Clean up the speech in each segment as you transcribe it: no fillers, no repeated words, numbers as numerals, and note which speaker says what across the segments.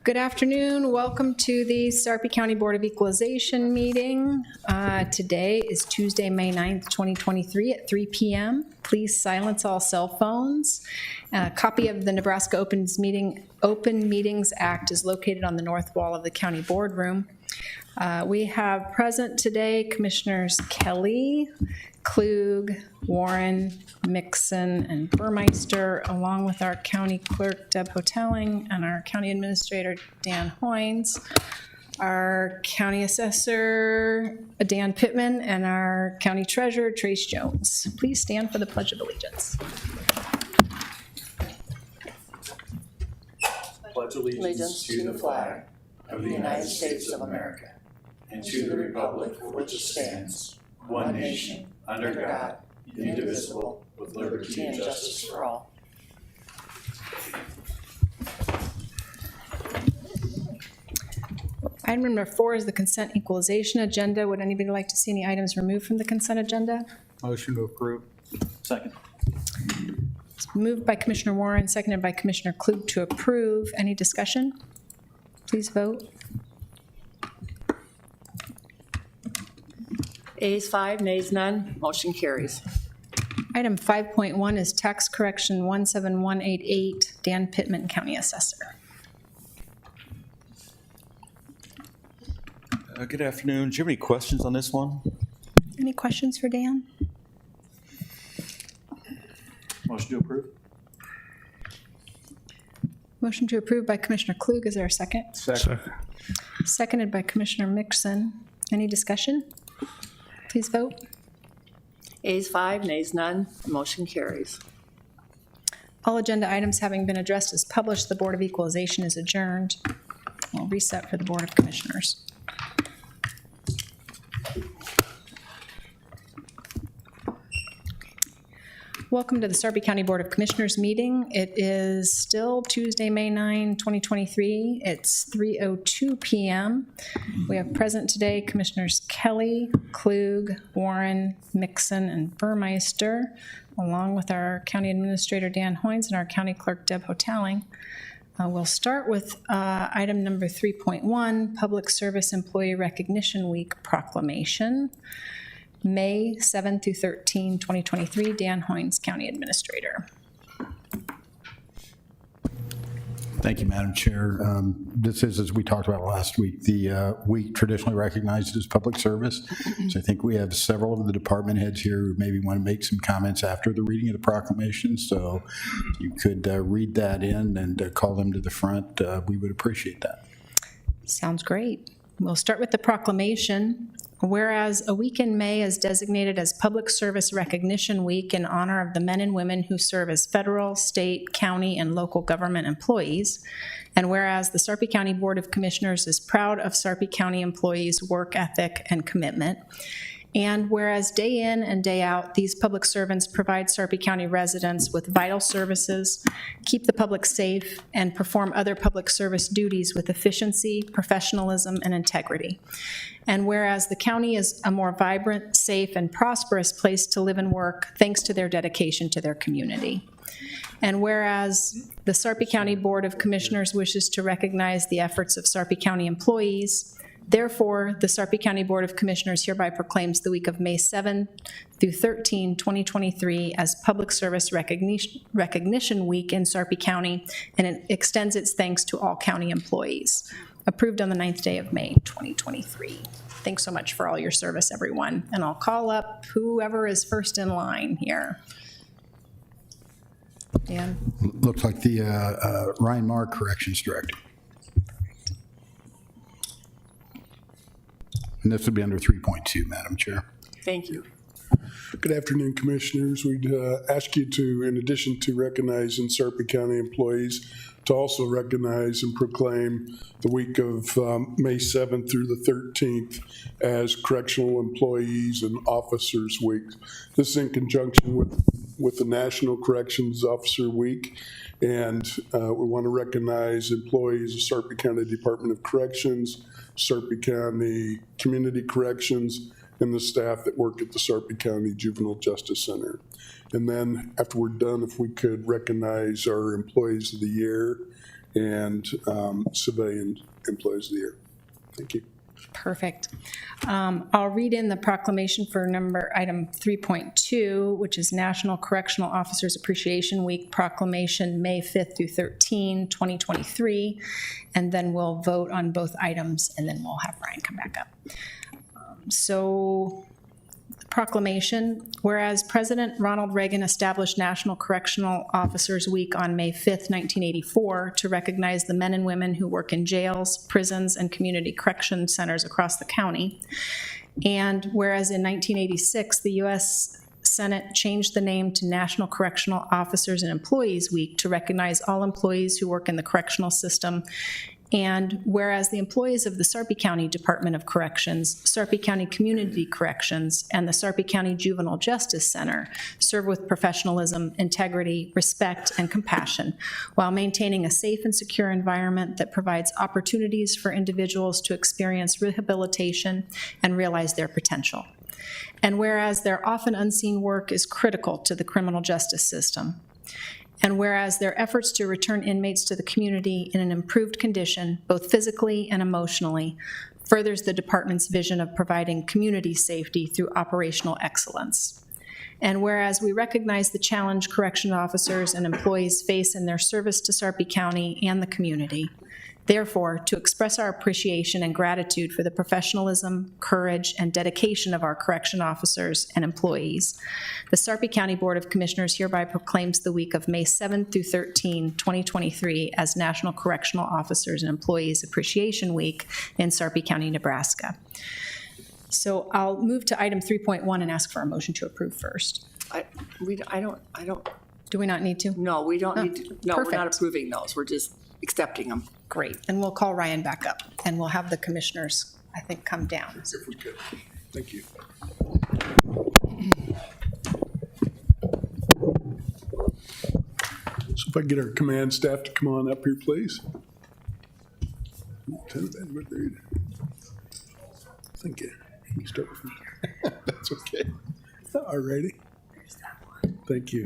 Speaker 1: Good afternoon. Welcome to the Sarpy County Board of Equalization meeting. Today is Tuesday, May 9th, 2023 at 3 p.m. Please silence all cell phones. A copy of the Nebraska Open Meetings Act is located on the north wall of the county boardroom. We have present today Commissioners Kelly, Klug, Warren, Mixon, and Burmeister, along with our County Clerk, Deb Hotelling, and our County Administrator, Dan Hoynes, our County Assessor, Dan Pittman, and our County Treasurer, Trace Jones. Please stand for the Pledge of Allegiance.
Speaker 2: Pledge allegiance to the flag of the United States of America and to the republic for which it stands, one nation, under God, indivisible, with liberty and justice for all.
Speaker 1: Item number 4 is the consent equalization agenda. Would anybody like to see any items removed from the consent agenda?
Speaker 3: Motion to approve.
Speaker 2: Second.
Speaker 1: It's moved by Commissioner Warren, seconded by Commissioner Klug to approve. Any discussion? Please vote.
Speaker 4: Ayes 5, nays none, motion carries.
Speaker 1: Item 5.1 is tax correction 17188, Dan Pittman, County Assessor.
Speaker 3: Good afternoon. Do you have any questions on this one?
Speaker 1: Any questions for Dan?
Speaker 2: Motion to approve.
Speaker 1: Motion to approve by Commissioner Klug. Is there a second?
Speaker 3: Second.
Speaker 1: Seconded by Commissioner Mixon. Any discussion? Please vote.
Speaker 4: Ayes 5, nays none, motion carries.
Speaker 1: All agenda items having been addressed as published, the Board of Equalization is adjourned. We'll reset for the Board of Commissioners. Welcome to the Sarpy County Board of Commissioners meeting. It is still Tuesday, May 9, 2023. It's 3:02 p.m. We have present today Commissioners Kelly, Klug, Warren, Mixon, and Burmeister, along with our County Administrator Dan Hoynes and our County Clerk Deb Hotelling. We'll start with item number 3.1, Public Service Employee Recognition Week Proclamation. May 7 through 13, 2023, Dan Hoynes, County Administrator.
Speaker 5: Thank you, Madam Chair. This is, as we talked about last week, the week traditionally recognized as public service. So I think we have several of the department heads here who maybe want to make some comments after the reading of the proclamation. So you could read that in and call them to the front. We would appreciate that.
Speaker 1: Sounds great. We'll start with the proclamation. Whereas a week in May is designated as Public Service Recognition Week in honor of the men and women who serve as federal, state, county, and local government employees, and whereas the Sarpy County Board of Commissioners is proud of Sarpy County employees' work ethic and commitment, and whereas day in and day out, these public servants provide Sarpy County residents with vital services, keep the public safe, and perform other public service duties with efficiency, professionalism, and integrity. And whereas the county is a more vibrant, safe, and prosperous place to live and work thanks to their dedication to their community. And whereas the Sarpy County Board of Commissioners wishes to recognize the efforts of Sarpy County employees, therefore, the Sarpy County Board of Commissioners hereby proclaims the week of May 7 through 13, 2023 as Public Service Recognition Week in Sarpy County, and it extends its thanks to all county employees. Approved on the 9th day of May, 2023. Thanks so much for all your service, everyone. And I'll call up whoever is first in line here. Dan?
Speaker 5: Looks like the Ryan Marr, Corrections Director. And this would be under 3.2, Madam Chair.
Speaker 4: Thank you.
Speaker 6: Good afternoon, Commissioners. We'd ask you to, in addition to recognizing Sarpy County employees, to also recognize and proclaim the week of May 7th through the 13th as Correctional Employees and Officers Week. This is in conjunction with the National Corrections Officer Week, and we want to recognize employees of Sarpy County Department of Corrections, Sarpy County Community Corrections, and the staff that work at the Sarpy County Juvenile Justice Center. And then after we're done, if we could recognize our Employees of the Year and Civilian Employees of the Year. Thank you.
Speaker 1: Perfect. I'll read in the proclamation for item 3.2, which is National Correctional Officers Appreciation Week proclamation, May 5th through 13, 2023, and then we'll vote on both items, and then we'll have Ryan come back up. So, proclamation, whereas President Ronald Reagan established National Correctional Officers Week on May 5th, 1984, to recognize the men and women who work in jails, prisons, and community correction centers across the county. And whereas in 1986, the U.S. Senate changed the name to National Correctional Officers and Employees Week to recognize all employees who work in the correctional system. And whereas the employees of the Sarpy County Department of Corrections, Sarpy County Community Corrections, and the Sarpy County Juvenile Justice Center serve with professionalism, integrity, respect, and compassion, while maintaining a safe and secure environment that provides opportunities for individuals to experience rehabilitation and realize their potential. And whereas their often unseen work is critical to the criminal justice system. And whereas their efforts to return inmates to the community in an improved condition, both physically and emotionally, furthers the department's vision of providing community safety through operational excellence. And whereas we recognize the challenge correction officers and employees face in their service to Sarpy County and the community, therefore, to express our appreciation and gratitude for the professionalism, courage, and dedication of our correction officers and employees, the Sarpy County Board of Commissioners hereby proclaims the week of May 7 through 13, 2023 as National Correctional Officers and Employees Appreciation Week in Sarpy County, Nebraska. So I'll move to item 3.1 and ask for a motion to approve first.
Speaker 4: I don't,
Speaker 1: Do we not need to?
Speaker 4: no, we don't need to, no, we're not
Speaker 1: perfect.
Speaker 4: approving those, we're just accepting them.
Speaker 1: Great. And we'll call Ryan back up, and we'll have the commissioners, I think, come down.
Speaker 6: If we could. Thank you. So if I get our command staff to come on up here, please. Thank you. You start with me. That's okay. All righty. Thank you.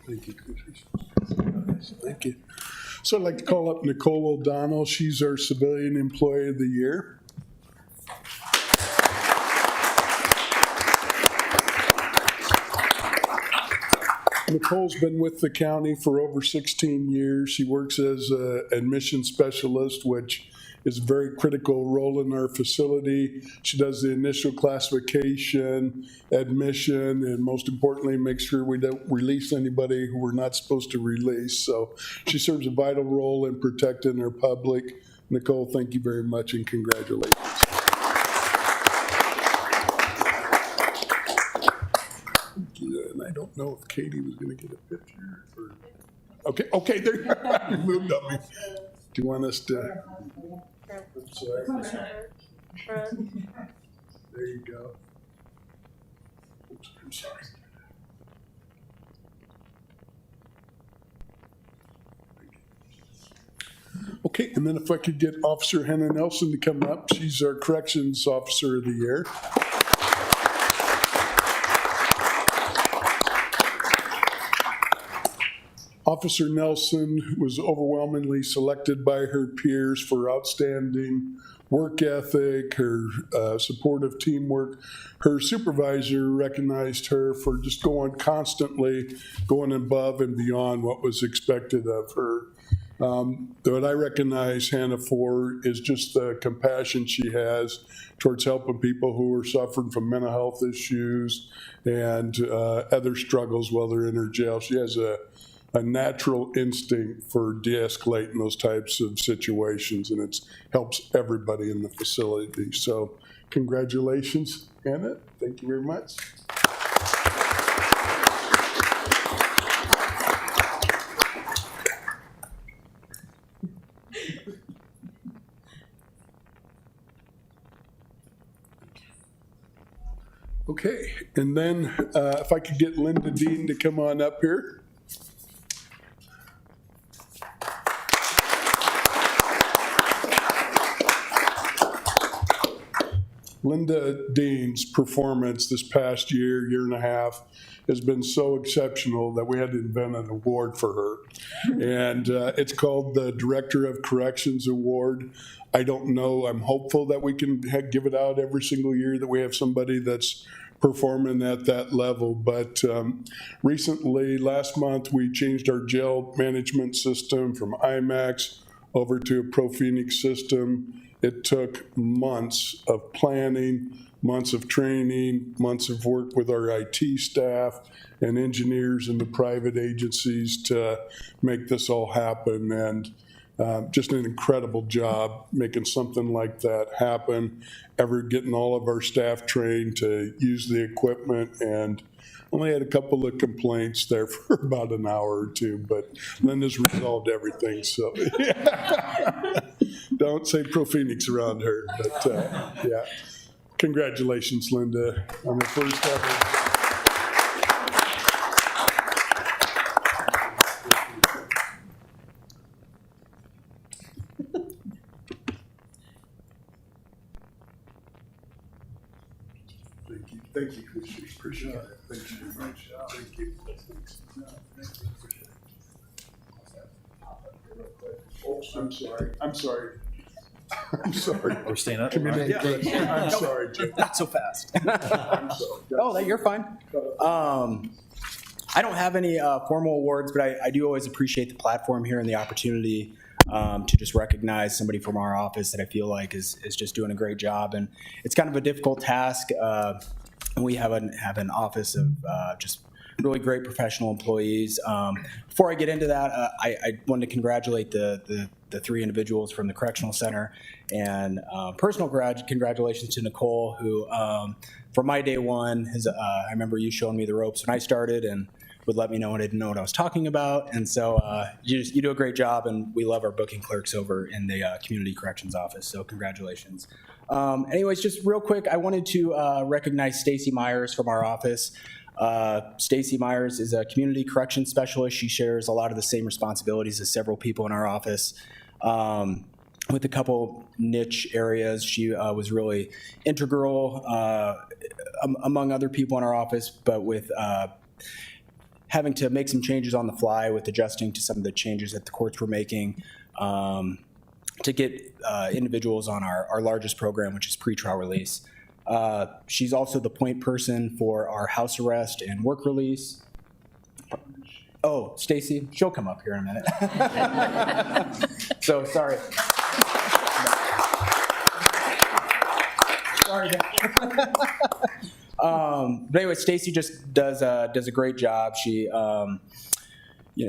Speaker 6: Thank you, Commissioners. Thank you. So I'd like to call up Nicole O'Donnell. She's our Civilian Employee of the Year. Nicole's been with the county for over 16 years. She works as an admission specialist, which is a very critical role in our facility. She does the initial classification, admission, and most importantly, make sure we don't release anybody who we're not supposed to release. So she serves a vital role in protecting our public. Nicole, thank you very much and congratulations. And I don't know if Katie was going to get a picture. Or... Okay, there you are. You moved on me. Do you want us to? There you go. Oops, I'm sorry. Okay, and then if I could get Officer Hannah Nelson to come up. She's our Corrections Officer of the Year. Officer Nelson was overwhelmingly selected by her peers for outstanding work ethic, her supportive teamwork. Her supervisor recognized her for just constantly going above and beyond what was expected of her. What I recognize Hannah for is just the compassion she has towards helping people who are suffering from mental health issues and other struggles while they're in her jail. She has a natural instinct for de-escalating those types of situations, and it helps everybody in the facility. So congratulations, Hannah. Thank you very much. Okay, and then if I could get Linda Dean to come on up here. Linda Dean's performance this past year, year and a half, has been so exceptional that we had to invent an award for her. And it's called the Director of Corrections Award. I don't know, I'm hopeful that we can give it out every single year that we have somebody that's performing at that level. But recently, last month, we changed our jail management system from IMAX over to a ProPhoenix system. It took months of planning, months of training, months of work with our IT staff and engineers in the private agencies to make this all happen. And just an incredible job making something like that happen, getting all of our staff trained to use the equipment, and only had a couple of complaints there for about an hour or two, but Linda's resolved everything, so. Don't say ProPhoenix around her, but yeah. Congratulations, Linda, on the first ever. Thank you, Commissioners. Appreciate it. Thank you very much. Thank you. Oh, I'm sorry. I'm sorry. I'm sorry.
Speaker 3: We're staying up.
Speaker 6: I'm sorry, Jim.
Speaker 7: Not so fast.
Speaker 6: I'm sorry.
Speaker 7: Oh, you're fine. I don't have any formal awards, but I do always appreciate the platform here and the opportunity to just recognize somebody from our office that I feel like is just doing a great job. And it's kind of a difficult task. We have an office of just really great professional employees. Before I get into that, I wanted to congratulate the three individuals from the Correctional Center, and personal congratulations to Nicole, who from my day one, I remember you showing me the ropes when I started and would let me know when I didn't know what I was talking about. And so you do a great job, and we love our booking clerks over in the Community Corrections Office, so congratulations. Anyways, just real quick, I wanted to recognize Stacy Myers from our office. Stacy Myers is a community corrections specialist. She shares a lot of the same responsibilities as several people in our office. With a couple niche areas, she was really integral among other people in our office, but with having to make some changes on the fly with adjusting to some of the changes that the courts were making to get individuals on our largest program, which is pretrial release. She's also the point person for our house arrest and work release. Oh, Stacy, she'll come up here in a minute. So sorry. Sorry. But anyway, Stacy just does a great job. She,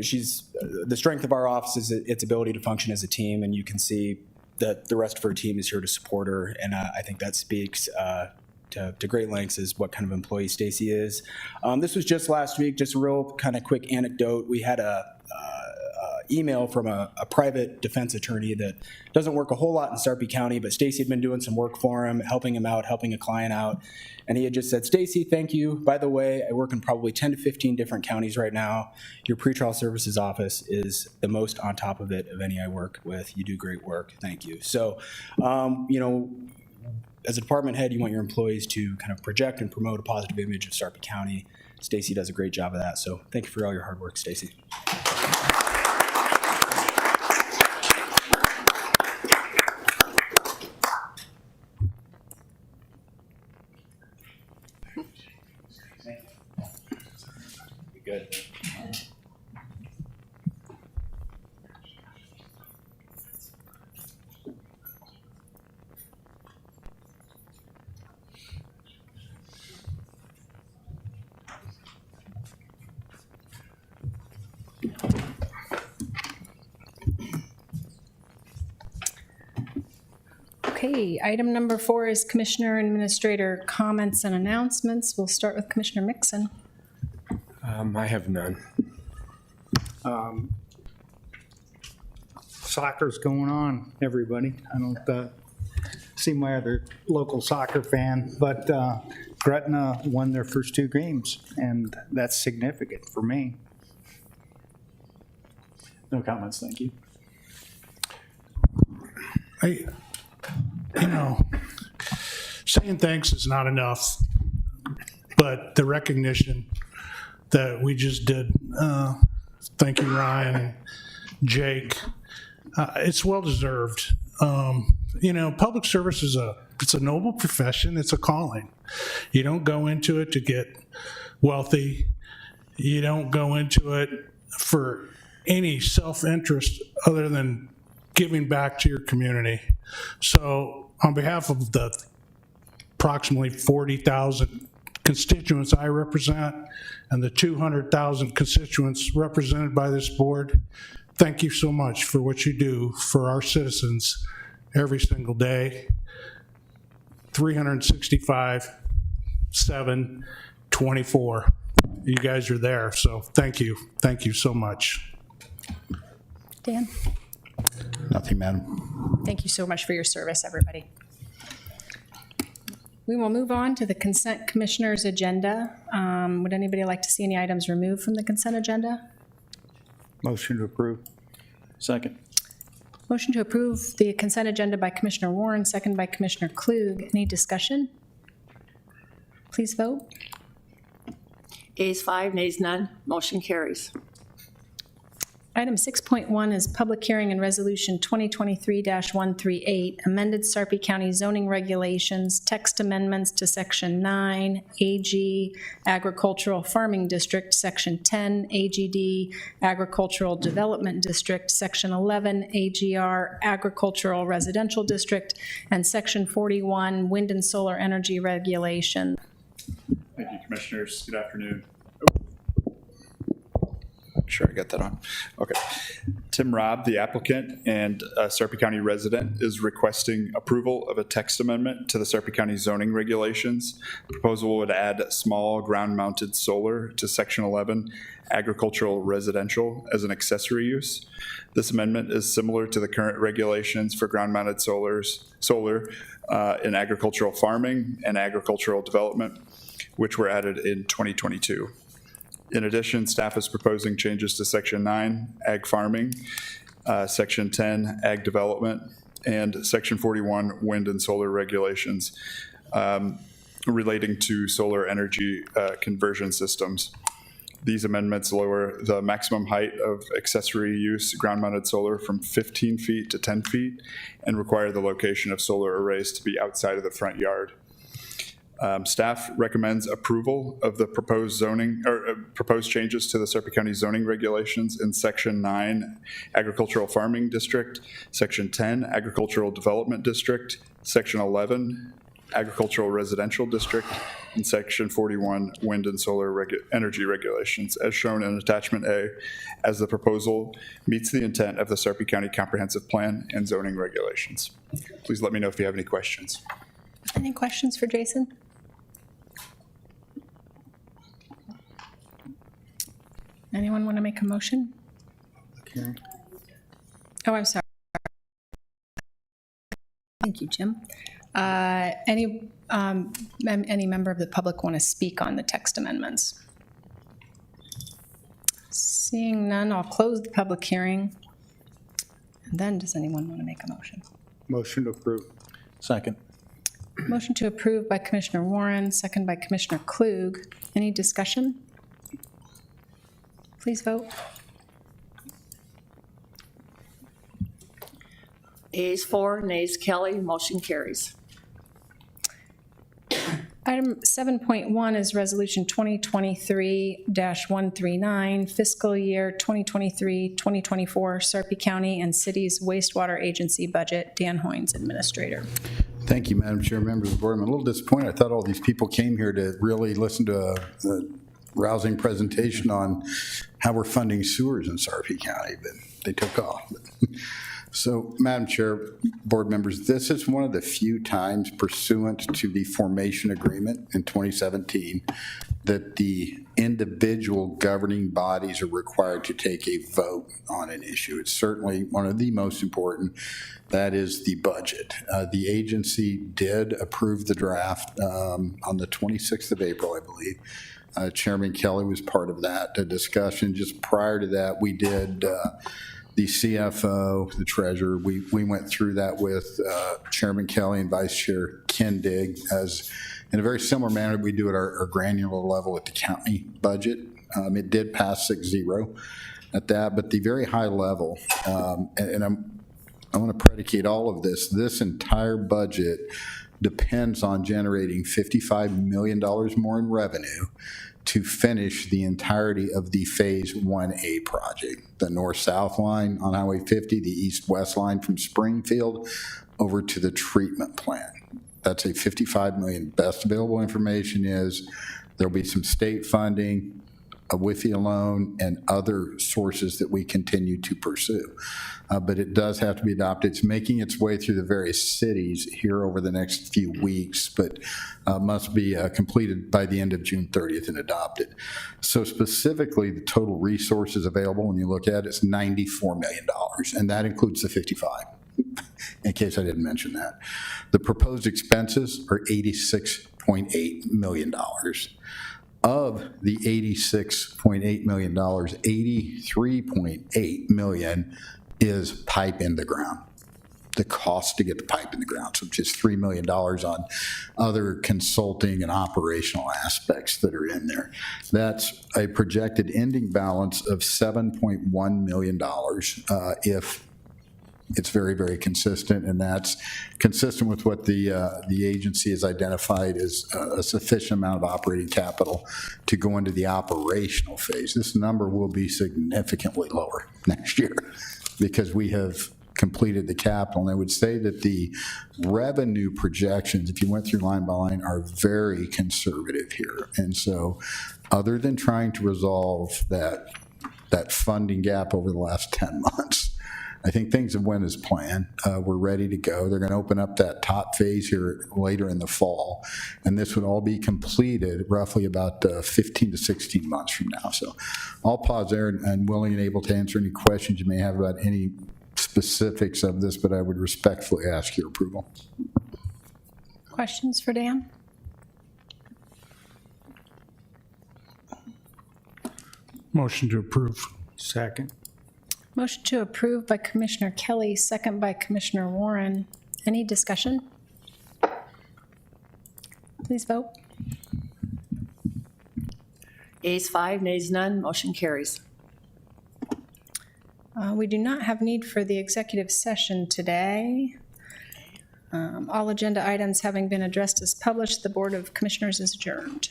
Speaker 7: she's the strength of our office is its ability to function as a team, and you can see that the rest of her team is here to support her, and I think that speaks to great lengths as what kind of employee Stacy is. This was just last week, just a real kind of quick anecdote. We had a email from a private defense attorney that doesn't work a whole lot in Sarpy County, but Stacy had been doing some work for him, helping him out, helping a client out. And he had just said, Stacy, thank you. By the way, I work in probably 10 to 15 different counties right now. Your pretrial services office is the most on top of it of any I work with. You do great work. Thank you. So, as a department head, you want your employees to kind of project and promote a positive image of Sarpy County. Stacy does a great job of that. So thank you for all your hard work, Stacy. Good.
Speaker 1: Okay, item number 4 is Commissioner and Administrator comments and announcements. We'll start with Commissioner Mixon.
Speaker 8: I have none.
Speaker 9: Soccer's going on, everybody. I don't see my other local soccer fan, but Gretna won their first 2 games, and that's significant for me.
Speaker 7: No comments, thank you.
Speaker 10: saying thanks is not enough, but the recognition that we just did, thank you, Ryan and Jake, it's well-deserved. Public service it's a noble profession. It's a calling. You don't go into it to get wealthy. You don't go into it for any self-interest other than giving back to your community. So on behalf of the approximately 40,000 constituents I represent and the 200,000 constituents represented by this board, thank you so much for what you do for our citizens every single day, 365, 7, 24. You guys are there, so thank you. Thank you so much.
Speaker 1: Dan?
Speaker 5: Nothing, Madam.
Speaker 1: Thank you so much for your service, everybody. We will move on to the consent commissioners' agenda. Would anybody like to see any items removed from the consent agenda?
Speaker 9: Motion to approve.
Speaker 3: Second.
Speaker 1: Motion to approve the consent agenda by Commissioner Warren, second by Commissioner Klug. Any discussion? Please vote.
Speaker 4: Ayes 5, nays none, motion carries.
Speaker 1: Item 6.1 is public hearing and resolution 2023-138, amended Sarpy County zoning regulations, text amendments to Section 9, AG, Agricultural Farming District, Section 10, AGD, Agricultural Development District, Section 11, AGR, Agricultural Residential District, and Section 41, Wind and Solar Energy Regulation.
Speaker 11: Thank you, Commissioners. Good afternoon.
Speaker 3: Sure, I got that on.
Speaker 11: Okay. Tim Robb, the applicant and a Sarpy County resident, is requesting approval of a text amendment to the Sarpy County zoning regulations. The proposal would add small ground-mounted solar to Section 11, agricultural residential, as an accessory use. This amendment is similar to the current regulations for ground-mounted solar in agricultural farming and agricultural development, which were added in 2022. In addition, staff is proposing changes to Section 9, Ag Farming, Section 10, Ag Development, and Section 41, Wind and Solar Regulations relating to solar energy conversion systems. These amendments lower the maximum height of accessory use ground-mounted solar from 15 feet to 10 feet and require the location of solar arrays to be outside of the front yard. Staff recommends approval of the proposed proposed changes to the Sarpy County zoning regulations in Section 9, Agricultural Farming District, Section 10, Agricultural Development District, Section 11, Agricultural Residential District, and Section 41, Wind and Solar Energy Regulations, as shown in Attachment A, as the proposal meets the intent of the Sarpy County Comprehensive Plan and zoning regulations. Please let me know if you have any questions.
Speaker 1: Any questions for Jason? Anyone want to make a motion?
Speaker 9: Okay.
Speaker 1: Oh, I'm sorry. Thank you, Jim. Any member of the public want to speak on the text amendments? Seeing none, I'll close the public hearing. And then, does anyone want to make a motion?
Speaker 9: Motion to approve.
Speaker 3: Second.
Speaker 1: Motion to approve by Commissioner Warren, second by Commissioner Klug. Any discussion? Please vote.
Speaker 4: Ayes 4, nays Kelly, motion carries.
Speaker 1: Item 7.1 is Resolution 2023-139, fiscal year 2023-2024 Sarpy County and City's wastewater agency budget. Dan Hoynes, Administrator.
Speaker 5: Thank you, Madam Chair, members of the board. I'm a little disappointed. I thought all these people came here to really listen to a rousing presentation on how we're funding sewers in Sarpy County, but they took off. So, Madam Chair, board members, this is one of the few times pursuant to the formation agreement in 2017 that the individual governing bodies are required to take a vote on an issue. It's certainly one of the most important. That is the budget. The agency did approve the draft on the 26th of April, I believe. Chairman Kelly was part of that discussion. Just prior to that, we did the CFO, the treasurer. We went through that with Chairman Kelly and Vice Chair Kindig, as in a very similar manner we do at our granular level at the county budget. It did pass 6-0 at that, but the very high level, and I want to predicate all of this. This entire budget depends on generating $55 million more in revenue to finish the entirety of the Phase 1A project, the north-south line on Highway 50, the east-west line from Springfield over to the treatment plant. That's a $55 million. Best available information is there'll be some state funding, a WIFIA loan, and other sources that we continue to pursue. But it does have to be adopted. It's making its way through the various cities here over the next few weeks, but must be completed by the end of June 30th and adopted. So specifically, the total resources available, when you look at it, is $94 million, and that includes the 55, in case I didn't mention that. The proposed expenses are $86.8 million. Of the $86.8 million, $83.8 million is pipe in the ground, the cost to get the pipe in the ground, so just $3 million on other consulting and operational aspects that are in there. That's a projected ending balance of $7.1 million if it's very, very consistent, and that's consistent with what the agency has identified as a sufficient amount of operating capital to go into the operational phase. This number will be significantly lower next year because we have completed the capital. And I would say that the revenue projections, if you went through line by line, are very conservative here. And so other than trying to resolve that funding gap over the last 10 months, I think things have went as planned. We're ready to go. They're going to open up that top phase here later in the fall, and this would all be completed roughly about 15 to 16 months from now. So I'll pause there and willing and able to answer any questions you may have about any specifics of this, but I would respectfully ask your approval.
Speaker 1: Questions for Dan?
Speaker 10: Motion to approve.
Speaker 9: Second.
Speaker 1: Motion to approve by Commissioner Kelly, second by Commissioner Warren. Any discussion? Please vote.
Speaker 4: Ayes 5, nays none, motion carries.
Speaker 1: We do not have need for the executive session today. All agenda items having been addressed as published, the Board of Commissioners is adjourned.